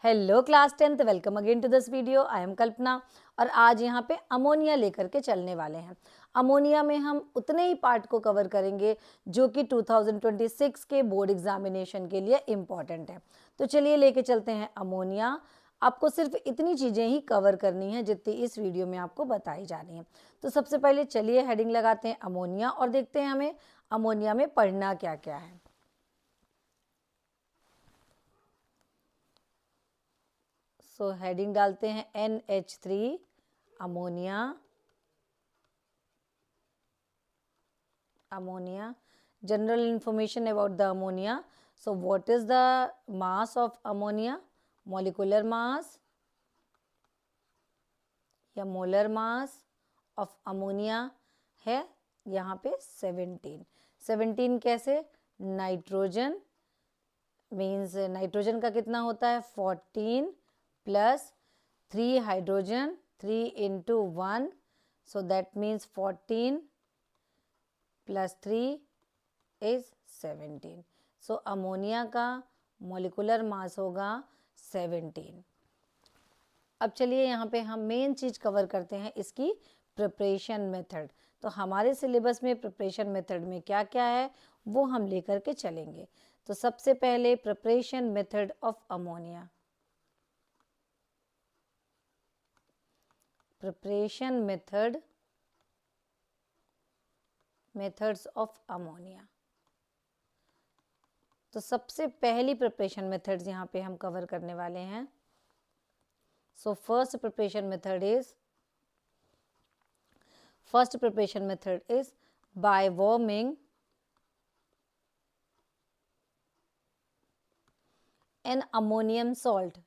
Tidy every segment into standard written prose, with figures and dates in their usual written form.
Hello class 10th, welcome again to this video. I am Kalpana और आज यहाँ पे अमोनिया लेकर के चलने वाले हैं। अमोनिया में हम उतने ही पार्ट को कवर करेंगे जो कि 2026 के बोर्ड एग्जामिनेशन के लिए इम्पॉर्टेंट है। तो चलिए लेके चलते हैं अमोनिया। आपको सिर्फ इतनी चीज़ें ही कवर करनी है जितनी इस वीडियो में आपको बताई जा रही हैं। तो सबसे पहले चलिए हेडिंग लगाते हैं अमोनिया और देखते हैं हमें अमोनिया में पढ़ना क्या क्या है। सो हेडिंग डालते हैं NH3 ammonia. General information about the ammonia. So what is the mass of ammonia? Molecular mass या मोलर मास ऑफ अमोनिया है यहाँ पे 17 कैसे? नाइट्रोजन मीन्स नाइट्रोजन का कितना होता है 14 plus 3 hydrogen 3 into 1, so that means 14 plus 3 is 17। So ammonia का मॉलिक्यूलर मास होगा 17। अब चलिए यहाँ पे हम मेन चीज़ कवर करते हैं इसकी प्रिपरेशन मेथड। तो हमारे सिलेबस में प्रिपरेशन मेथड में क्या क्या है वो हम लेकर के चलेंगे। तो सबसे पहले preparation method of ammonia. Preparation methods of ammonia. तो सबसे पहली प्रिपरेशन मेथड्स यहाँ पे हम कवर करने वाले हैं। So first preparation method is by warming an ammonium salt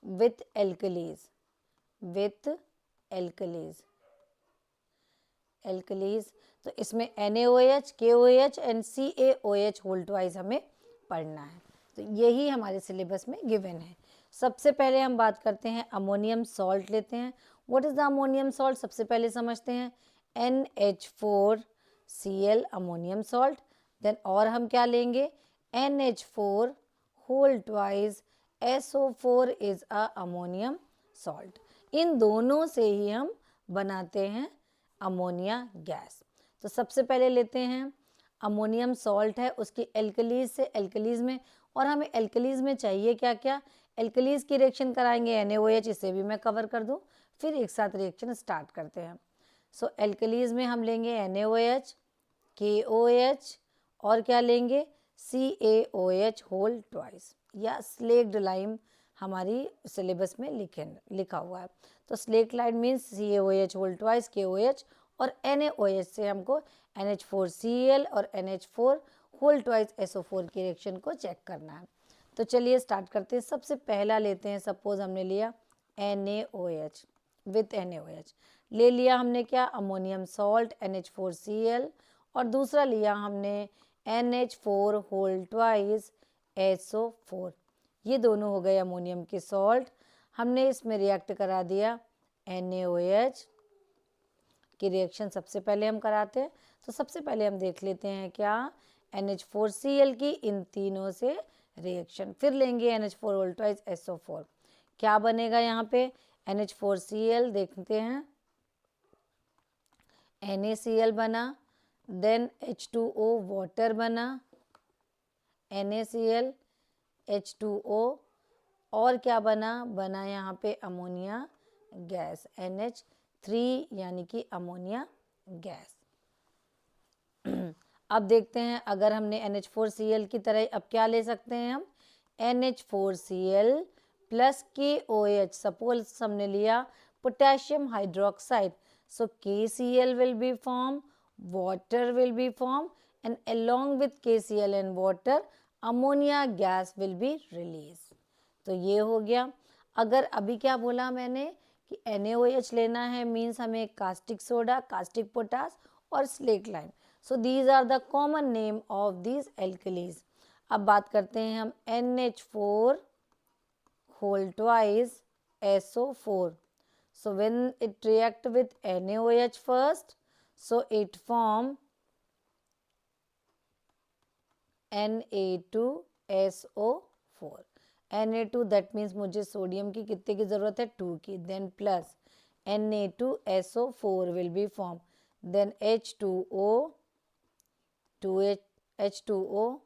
with alkalis तो इसमें NaOH, KOH and CaOH whole twice हमें पढ़ना है। तो यही हमारे सिलेबस में गिवन है। सबसे पहले हम बात करते हैं अमोनियम सॉल्ट लेते हैं। What is the ammonium salt? सबसे पहले समझते हैं NH4Cl अमोनियम सॉल्ट। देन और हम क्या लेंगे NH4 whole twice SO4 is a ammonium salt. इन दोनों से ही हम बनाते हैं अमोनिया गैस। तो सबसे पहले लेते हैं अमोनियम सॉल्ट है उसकी एल्कलीज से एल्कलीज में, और हमें एल्कलीज में चाहिए क्या क्या? एल्कलीज की रिएक्शन कराएंगे NaOH, इसे भी मैं कवर कर दूं, फिर एक साथ रिएक्शन स्टार्ट करते हैं। सो एल्कलीज में हम लेंगे NaOH, KOH और क्या लेंगे CaOH होल ट्वाइस, या स्लेक्ड लाइम हमारी सिलेबस में लिखा हुआ है। तो slaked lime means CaOH whole twice KOH, और NaOH से हमको NH4Cl और NH4 होल ट्वाइस SO4 की रिएक्शन को चेक करना है। तो चलिए स्टार्ट करते हैं। सबसे पहला लेते हैं, सपोज हमने लिया NaOH विथ NaOH, ले लिया हमने क्या अमोनियम सॉल्ट NH4Cl, और दूसरा लिया हमने NH4 होल ट्वाइस SO4। ये दोनों हो गए अमोनियम के सॉल्ट। हमने इसमें रिएक्ट करा दिया NaOH की रिएक्शन सबसे पहले हम कराते हैं। तो सबसे पहले हम देख लेते हैं क्या NH4Cl की इन तीनों से रिएक्शन, फिर लेंगे NH4 होल ट्वाइस SO4। क्या बनेगा यहाँ पे NH4Cl देखते हैं, NaCl बना, देन H2O वाटर बना, NaCl H2O, और क्या बना यहाँ पे अमोनिया गैस NH3 यानी कि अमोनिया गैस। अब देखते हैं अगर हमने NH4Cl की तरह अब क्या ले सकते हैं हम NH4Cl प्लस KOH। सपोज हमने लिया potassium hydroxide, so KCl will be form, water will be form, and along with KCl and water ammonia gas will be release. तो ये हो गया। अगर अभी क्या बोला मैंने कि NaOH लेना है मीन्स हमें कास्टिक सोडा, कास्टिक पोटास और slaked lime. So these are the common name of these alkalies. अब बात करते हैं हम NH4 whole twice SO4। So when it react with NaOH first, so it form Na2SO4, Na2 that means मुझे sodium की कितने की ज़रूरत है, 2 की, then plus Na2SO4 will be form, then H2O, 2H2O,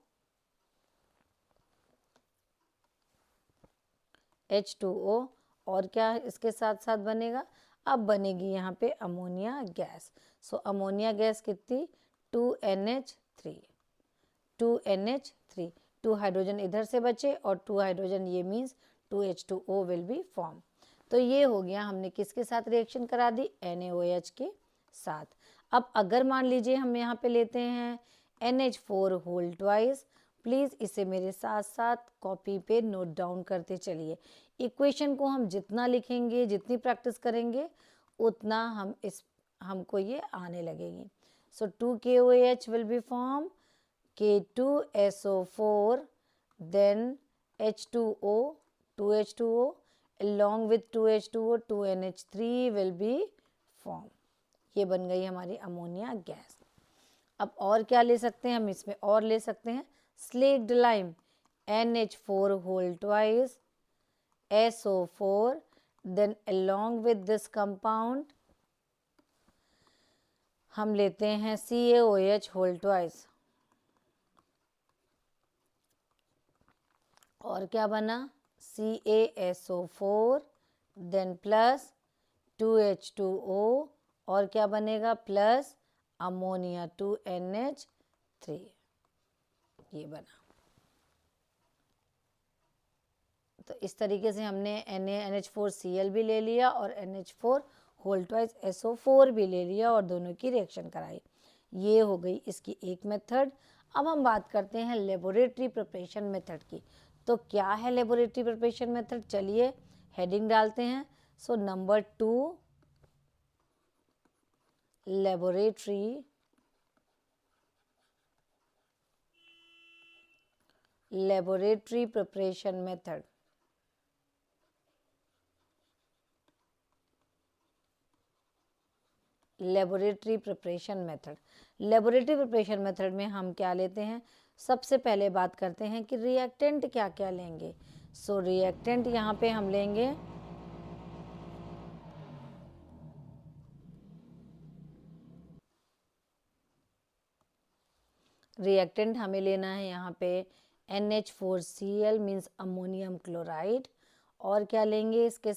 H2O, और क्या इसके साथ साथ बनेगा, अब बनेगी यहाँ पे अमोनिया गैस। सो अमोनिया गैस कितनी, 2NH3, 2NH3, 2 हाइड्रोजन इधर से बचे और 2 हाइड्रोजन, ये means 2H2O will be form. तो ये हो गया, हमने किसके साथ रिएक्शन करा दी, NaOH के साथ। अब अगर मान लीजिए हम यहाँ पे लेते हैं NH4 होल ट्वाइस, प्लीज़ इसे मेरे साथ साथ कॉपी पे नोट डाउन करते चलिए। इक्वेशन को हम जितना लिखेंगे, जितनी प्रैक्टिस करेंगे, उतना हमको ये आने लगेगी। सो 2KOH will be form, K2SO4, then H2O, 2H2O, along with 2H2O, 2NH3 will be formed. ये बन गई हमारी अमोनिया गैस। अब और क्या ले सकते हैं हम इसमें, और ले सकते हैं slaked lime, NH4 whole twice, SO4, then along with this compound हम लेते हैं CaOH होल ट्वाइस, और क्या बना, CaSO4, देन प्लस 2H2O, और क्या बनेगा, प्लस अमोनिया 2NH3, ये बना। तो इस तरीके से हमने NH4Cl भी ले लिया और NH4 होल ट्वाइस SO4 भी ले लिया और दोनों की रिएक्शन कराई। ये हो गई इसकी एक मेथड। अब हम बात करते हैं लेबोरेटरी प्रिपरेशन मेथड की। तो क्या है लेबोरेटरी प्रिपरेशन मेथड, चलिए हेडिंग डालते हैं। So number 2, laboratory preparation method. Laboratory preparation method, laboratory preparation method में हम क्या लेते हैं, सबसे पहले बात करते हैं कि रिएक्टेंट क्या क्या लेंगे। सो रिएक्टेंट यहाँ पे हम लेंगे रिएक्टेंट हमें लेना है यहाँ पे NH4Cl मीन्स अमोनियम क्लोराइड, और क्या लेंगे इसके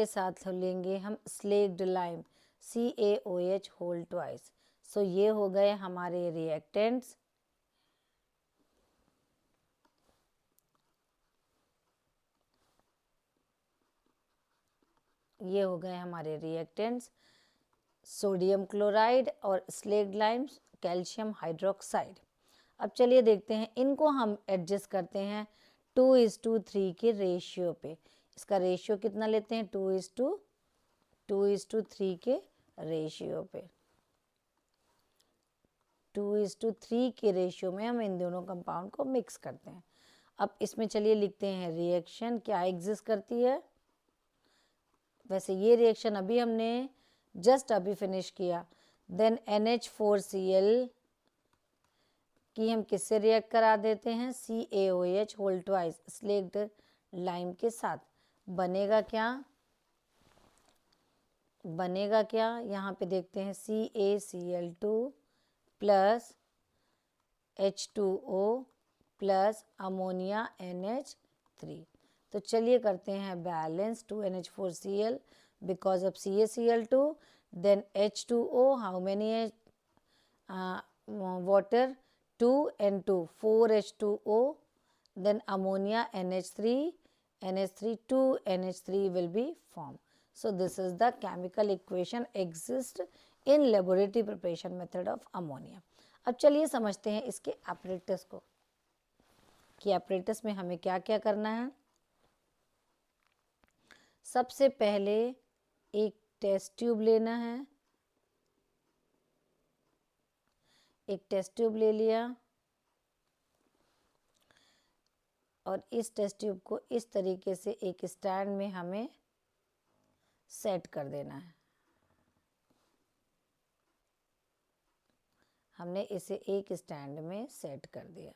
साथ लेंगे हम slaked lime, CaOH whole twice. So ये हो गए हमारे रिएक्टेंट्स। ये हो गए हमारे रिएक्टेंट्स, सोडियम क्लोराइड और स्लेक्ड लाइम कैल्शियम हाइड्रोक्साइड। अब चलिए देखते हैं, इनको हम एडजस्ट करते हैं 2:3 के रेशियो पे। इसका रेशियो कितना लेते हैं, 2:3 के रेशियो पे। 2:3 के रेशियो में हम इन दोनों कंपाउंड को मिक्स करते हैं। अब इसमें चलिए लिखते हैं रिएक्शन क्या एग्जिस्ट करती है। वैसे ये रिएक्शन अभी हमने जस्ट अभी फिनिश किया। देन NH4Cl की हम किससे रिएक्ट करा देते हैं, CaOH whole twice slaked lime के साथ। बनेगा क्या यहाँ पे देखते हैं, CaCl2 plus H2O plus ammonia NH3। तो चलिए करते हैं balance, 2NH4Cl because of CaCl2, then H2O, how many water, 2 and 2, 4H2O, then ammonia NH3, 2 NH3 will be formed. So this is the chemical equation exist in laboratory preparation method of ammonia. अब चलिए समझते हैं इसके apparatus को, कि apparatus में हमें क्या क्या करना है। सबसे पहले एक टेस्ट ट्यूब लेना है, एक टेस्ट ट्यूब ले लिया और इस टेस्ट ट्यूब को इस तरीके से एक स्टैंड में हमें सेट कर देना है। हमने इसे एक स्टैंड में सेट कर दिया।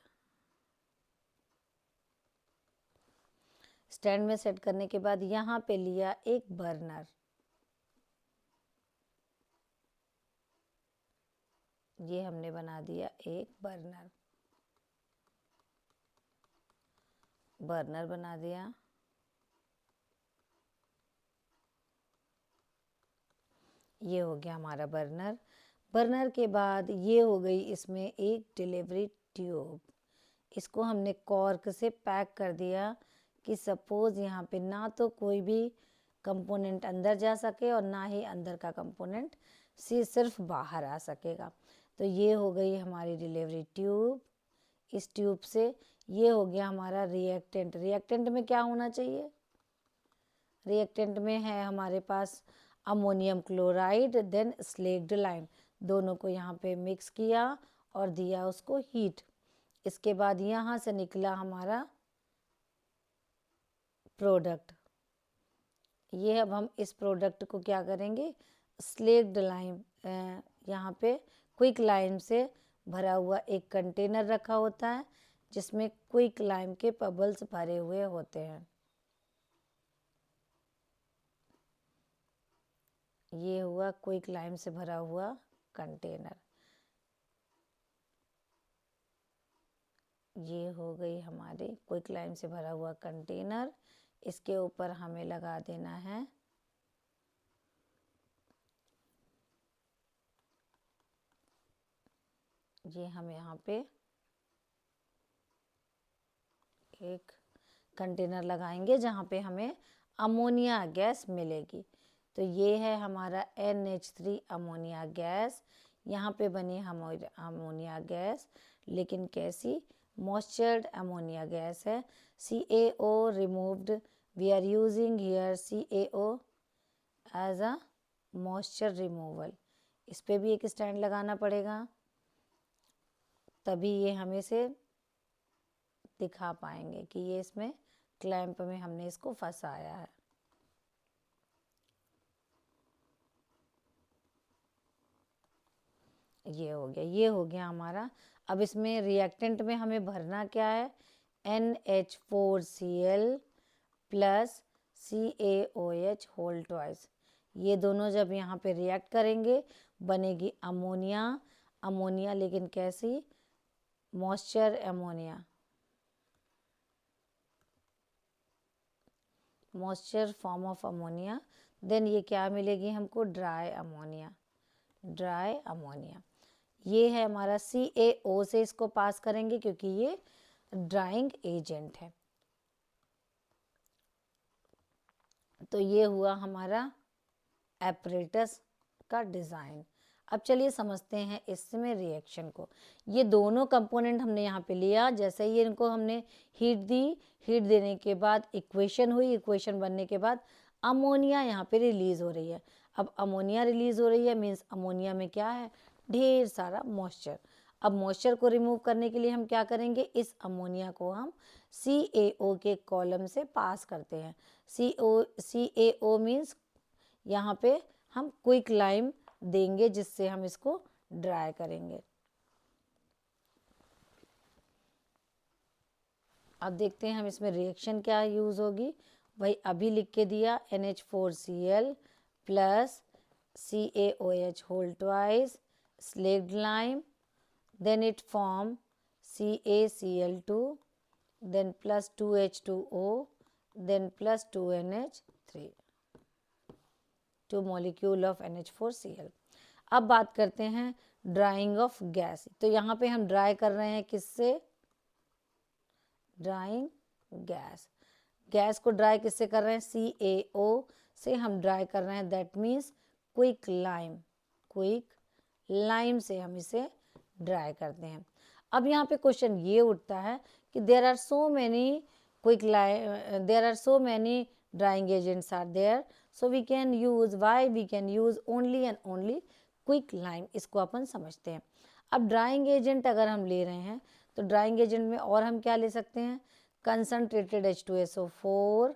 स्टैंड में सेट करने के बाद यहाँ पे लिया एक बर्नर, ये हमने बना दिया एक बर्नर बना दिया। ये हो गया हमारा बर्नर के बाद ये हो गई इसमें एक डिलीवरी ट्यूब। इसको हमने कॉर्क से पैक कर दिया कि सपोज़ यहाँ पे ना तो कोई भी कंपोनेंट अंदर जा सके और ना ही अंदर का कंपोनेंट सिर्फ बाहर आ सकेगा। तो ये हो गई हमारी डिलीवरी ट्यूब। इस ट्यूब से ये हो गया हमारा रिएक्टेंट। रिएक्टेंट में क्या होना चाहिए? रिएक्टेंट में है हमारे पास ammonium chloride then slaked lime, दोनों को यहाँ पे मिक्स किया और दिया उसको हीट। इसके बाद यहाँ से निकला हमारा प्रोडक्ट। ये अब हम इस प्रोडक्ट को क्या करेंगे, स्लेक्ड लाइम, यहाँ पे क्विक लाइम से भरा हुआ एक कंटेनर रखा होता है जिसमें क्विक लाइम के बबल्स भरे हुए होते हैं। ये हुआ क्विक लाइम से भरा हुआ कंटेनर। ये हो गई हमारी क्विक लाइम से भरा हुआ कंटेनर। इसके ऊपर हमें लगा देना है ये हम यहाँ पे एक कंटेनर लगाएंगे जहाँ पे हमें अमोनिया गैस मिलेगी। तो ये है हमारा NH3 अमोनिया गैस। यहाँ पे बनी हमारी अमोनिया गैस, लेकिन कैसी? मॉइस्चर्ड अमोनिया गैस है। CaO removed, we are using here CaO as a moisture removal. इस पे भी एक स्टैंड लगाना पड़ेगा, तभी ये हमें से दिखा पाएंगे कि ये इसमें क्लैंप में हमने इसको फंसाया है। ये हो गया हमारा। अब इसमें रिएक्टेंट में हमें भरना क्या है? NH4Cl plus CaOH whole twice. ये दोनों जब यहाँ पे रिएक्ट करेंगे बनेगी अमोनिया, लेकिन कैसी? Moisture ammonia, moisture form of ammonia. Then ये क्या मिलेगी हमको? Dry ammonia. ये है हमारा CaO से इसको पास करेंगे क्योंकि ये ड्राइंग एजेंट है। तो ये हुआ हमारा एपरेटस का डिज़ाइन। अब चलिए समझते हैं इसमें रिएक्शन को। ये दोनों कंपोनेंट हमने यहाँ पे लिया, जैसे ही इनको हमने हीट दी, हीट देने के बाद इक्वेशन हुई, इक्वेशन बनने के बाद अमोनिया यहाँ पे रिलीज़ हो रही है। अब अमोनिया रिलीज़ हो रही है मीन्स अमोनिया में क्या है? ढेर सारा मॉइस्चर। अब मॉइस्चर को रिमूव करने के लिए हम क्या करेंगे? इस अमोनिया को हम CaO के कॉलम से पास करते हैं। CaO मीन्स यहाँ पे हम क्विक लाइम देंगे जिससे हम इसको ड्राई करेंगे। अब देखते हैं हम इसमें रिएक्शन क्या यूज़ होगी। वही अभी लिख के दिया, NH4Cl plus CaOH whole twice slaked lime, then it form CaCl2, then plus 2H2O, then plus 2NH3, 2 molecule of NH4Cl। अब बात करते हैं ड्राइंग ऑफ गैस। तो यहाँ पे हम ड्राई कर रहे हैं किससे? ड्राइंग गैस को ड्राई किससे कर रहे हैं? CaO से हम ड्राई कर रहे हैं। दैट मीन्स क्विक लाइम से हम इसे ड्राई करते हैं। अब यहाँ पे क्वेश्चन ये उठता है कि there are so many drying agents are there, so we can use only and only quick lime. इसको अपन समझते हैं। अब ड्राइंग एजेंट अगर हम ले रहे हैं तो ड्राइंग एजेंट में और हम क्या ले सकते हैं? कंसनट्रेटेड H2SO4,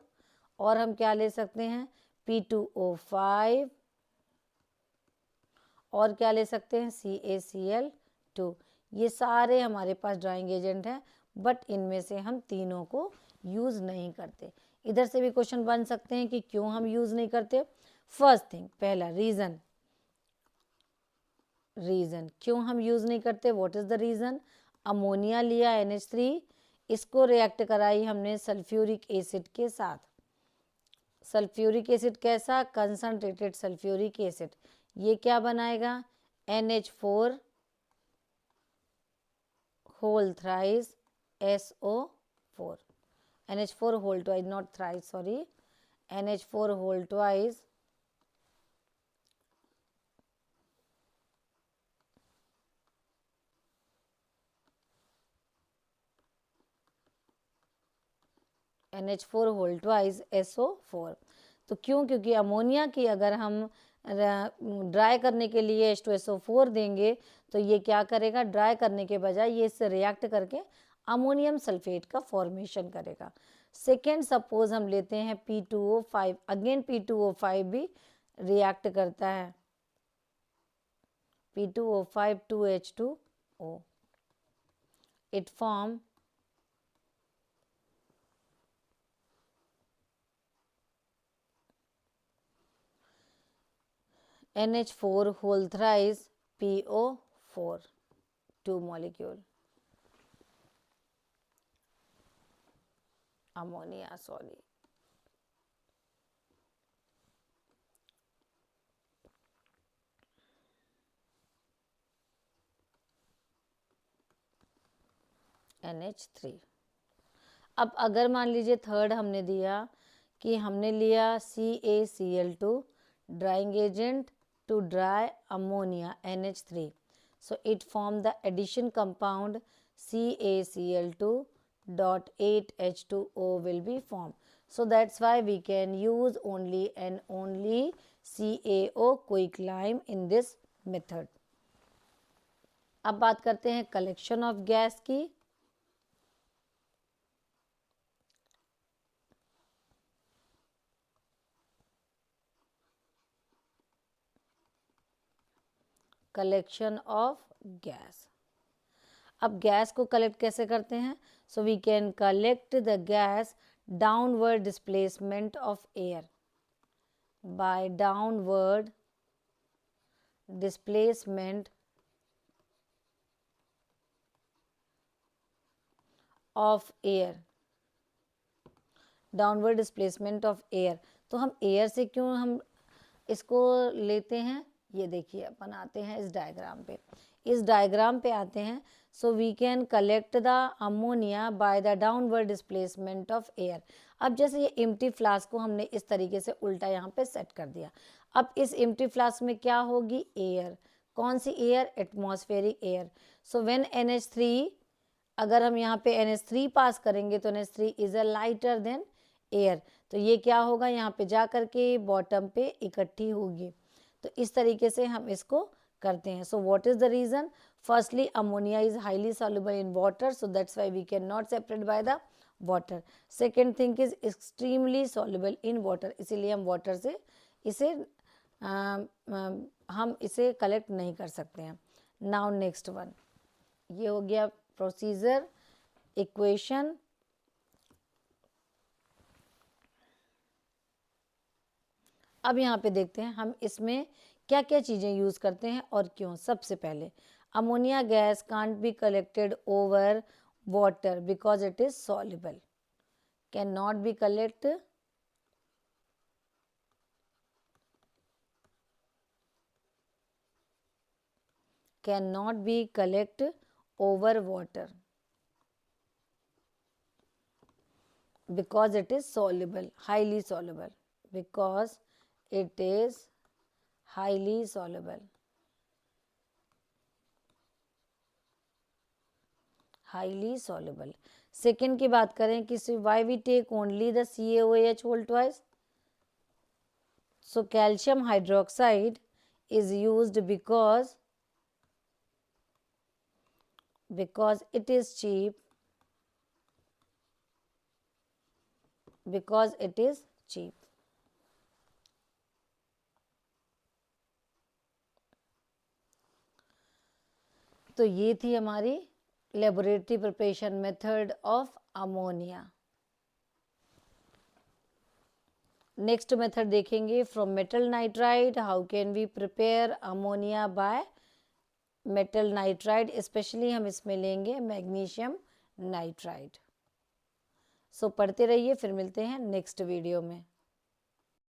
और हम क्या ले सकते हैं? P2O5, और क्या ले सकते हैं? CaCl2। 2। ये सारे हमारे पास ड्राइंग एजेंट हैं, बट इनमें से हम तीनों को यूज़ नहीं करते। इधर से भी क्वेश्चन बन सकते हैं कि क्यों हम यूज़ नहीं करते। फर्स्ट थिंग, पहला रीज़न क्यों हम यूज़ नहीं करते, what is the reason. Ammonia लिया NH3, इसको रिएक्ट कराई हमने सल्फ्यूरिक एसिड के साथ। सल्फ्यूरिक एसिड कैसा, कंसनट्रेटेड सल्फ्यूरिक एसिड। ये क्या बनाएगा, NH4 whole thrice SO4, NH4 whole twice, not thrice, sorry, NH4 whole twice NH4 whole twice SO4। तो क्यों, क्योंकि अमोनिया की अगर हम ड्राई करने के लिए H2SO4 देंगे तो ये क्या करेगा, ड्राई करने के बजाय ये इससे रिएक्ट करके अमोनियम सल्फेट का फॉर्मेशन करेगा। सेकेंड, सपोज हम लेते हैं P2O5, अगेन P2O5 भी रिएक्ट करता है, P2O5 2H2O, it form NH4 whole thrice PO4, 2 molecule ammonia, sorry. NH3। अब अगर मान लीजिए थर्ड हमने दिया कि हमने लिया CaCl2 drying agent to dry ammonia NH3, so it form the addition compound CaCl2 dot 8H2O will be formed, so that's why we can use only and only CaO quicklime in this method. अब बात करते हैं collection of gas की। Collection of gas, अब gas को collect कैसे करते हैं, so we can collect the gas downward displacement of air, by downward displacement of air, downward displacement of air. तो हम एयर से क्यों हम इसको लेते हैं, ये देखिए अपन आते हैं इस डायग्राम पे, इस डायग्राम पे आते हैं। So we can collect the ammonia by the downward displacement of air. अब जैसे ये एम्प्टी फ्लास्क को हमने इस तरीके से उल्टा यहाँ पे सेट कर दिया, अब इस एम्प्टी फ्लास्क में क्या होगी, एयर। कौन सी air, atmospheric air. So when NH3, अगर हम यहाँ पे NH3 पास करेंगे तो NH3 is a lighter than air, तो ये क्या होगा, यहाँ पे जा करके बॉटम पे इकट्ठी होगी। तो इस तरीके से हम इसको करते हैं। So what is the reason, firstly ammonia is highly soluble in water, so that's why we can not separate by the water. Second thing is extremely soluble in water, इसीलिए हम वाटर से इसे हम इसे कलेक्ट नहीं कर सकते हैं। नाउ नेक्स्ट वन, ये हो गया प्रोसीजर, इक्वेशन। अब यहाँ पे देखते हैं हम इसमें क्या क्या चीज़ें यूज़ करते हैं और क्यों। सबसे पहले, ammonia gas can't be collected over water because it is soluble, can not be collect over water because it is soluble, highly soluble, because it is highly soluble, highly soluble. Second की बात करें कि why we take only the CaOH whole twice, so calcium hydroxide is used because it is cheap, because it is cheap. तो ये थी हमारी laboratory preparation method of ammonia. Next method देखेंगे from metal nitride, how can we prepare ammonia by metal nitride, specially हम इसमें लेंगे magnesium nitride. सो पढ़ते रहिए, फिर मिलते हैं नेक्स्ट वीडियो में।